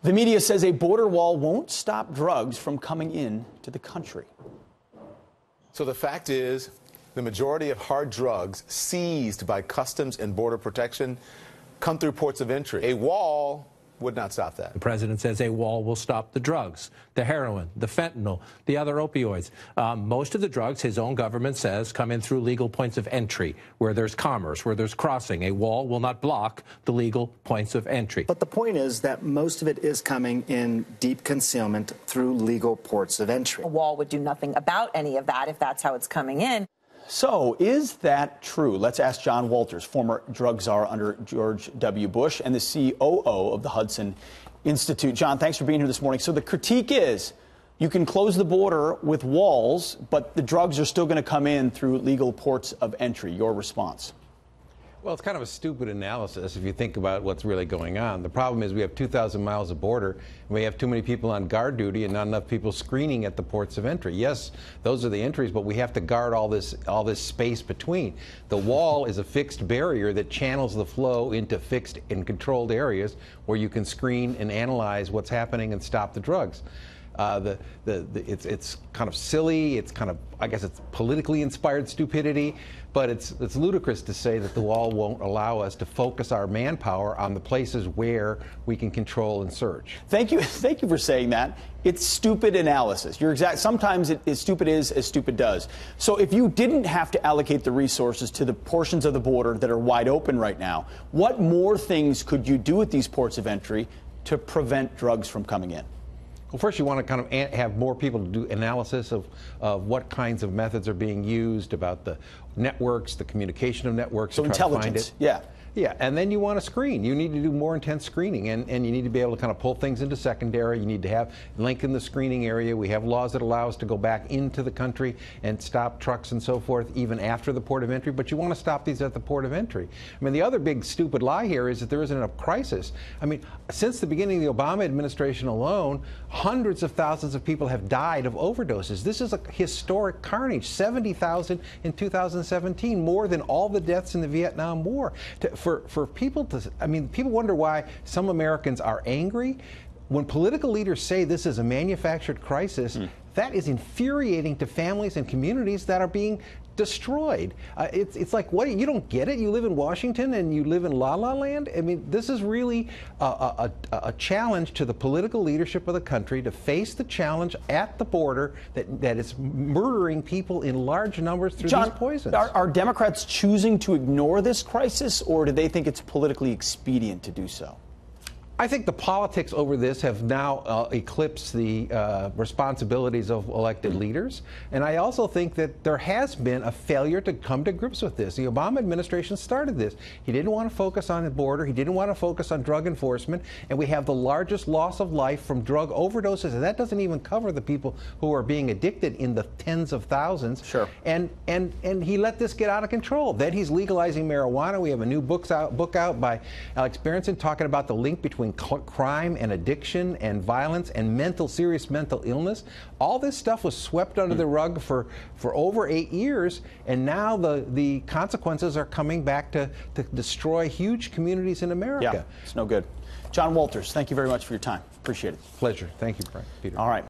The media says a border wall won't stop drugs from coming in to the country. So the fact is, the majority of hard drugs seized by Customs and Border Protection come through ports of entry. A wall would not stop that. The president says a wall will stop the drugs, the heroin, the fentanyl, the other opioids. Most of the drugs, his own government says, come in through legal points of entry, where there's commerce, where there's crossing. A wall will not block the legal points of entry. But the point is that most of it is coming in deep concealment through legal ports of entry. A wall would do nothing about any of that if that's how it's coming in. So is that true? Let's ask John Walters, former drug czar under George W. Bush and the COO of the Hudson Institute. John, thanks for being here this morning. So the critique is you can close the border with walls, but the drugs are still going to come in through legal ports of entry. Your response? Well, it's kind of a stupid analysis if you think about what's really going on. The problem is we have 2,000 miles of border, and we have too many people on guard duty and not enough people screening at the ports of entry. Yes, those are the entries, but we have to guard all this space between. The wall is a fixed barrier that channels the flow into fixed and controlled areas where you can screen and analyze what's happening and stop the drugs. It's kind of silly. It's kind of, I guess, it's politically inspired stupidity. But it's ludicrous to say that the wall won't allow us to focus our manpower on the places where we can control and search. Thank you for saying that. It's stupid analysis. You're exact. Sometimes as stupid is as stupid does. So if you didn't have to allocate the resources to the portions of the border that are wide open right now, what more things could you do at these ports of entry to prevent drugs from coming in? Well, first you want to kind of have more people to do analysis of what kinds of methods are being used, about the networks, the communication of networks. So intelligence, yeah. Yeah, and then you want to screen. You need to do more intense screening, and you need to be able to kind of pull things into secondary. You need to lengthen the screening area. We have laws that allow us to go back into the country and stop trucks and so forth, even after the port of entry, but you want to stop these at the port of entry. I mean, the other big stupid lie here is that there isn't a crisis. I mean, since the beginning of the Obama administration alone, hundreds of thousands of people have died of overdoses. This is a historic carnage, 70,000 in 2017, more than all the deaths in the Vietnam War. For people to, I mean, people wonder why some Americans are angry. When political leaders say this is a manufactured crisis, that is infuriating to families and communities that are being destroyed. It's like, what? You don't get it? You live in Washington and you live in La La Land? I mean, this is really a challenge to the political leadership of the country to face the challenge at the border that is murdering people in large numbers through these poisons. Are Democrats choosing to ignore this crisis, or do they think it's politically expedient to do so? I think the politics over this have now eclipsed the responsibilities of elected leaders. And I also think that there has been a failure to come to grips with this. The Obama administration started this. He didn't want to focus on the border. He didn't want to focus on drug enforcement. And we have the largest loss of life from drug overdoses. And that doesn't even cover the people who are being addicted in the tens of thousands. Sure. And he let this get out of control. Then he's legalizing marijuana. We have a new book out by Alex Berenson talking about the link between crime and addiction and violence and serious mental illness. All this stuff was swept under the rug for over 8 years, and now the consequences are coming back to destroy huge communities in America. Yeah, it's no good. John Walters, thank you very much for your time. Appreciate it. Pleasure. Thank you, Peter. All right.